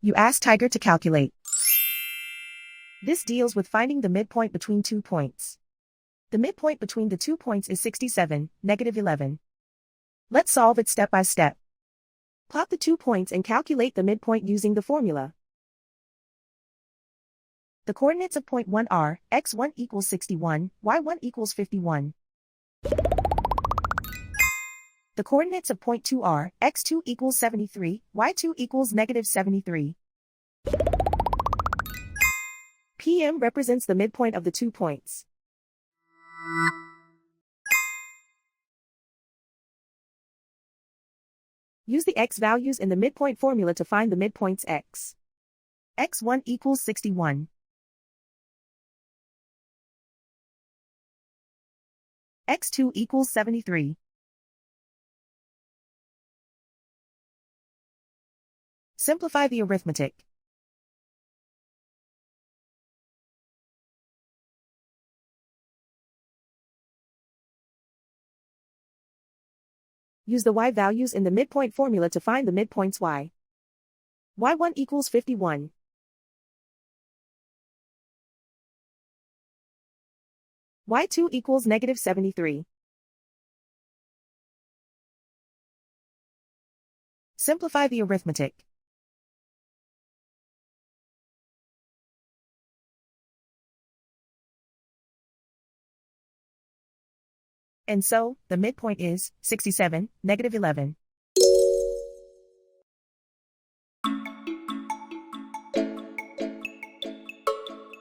You ask Tiger to calculate. This deals with finding the midpoint between 2 points. The midpoint between the 2 points is 67, -11. Let's solve it step by step. Plot the 2 points and calculate the midpoint using the formula. The coordinates of point 1 are, x1 equals 61, y1 equals 51. The coordinates of point 2 are, x2 equals 73, y2 equals -73. PM represents the midpoint of the 2 points. Use the x values in the midpoint formula to find the midpoints x. x1 equals 61. x2 equals 73. Simplify the arithmetic. Use the y values in the midpoint formula to find the midpoints y. y1 equals 51. y2 equals -73. Simplify the arithmetic. And so, the midpoint is 67, -11.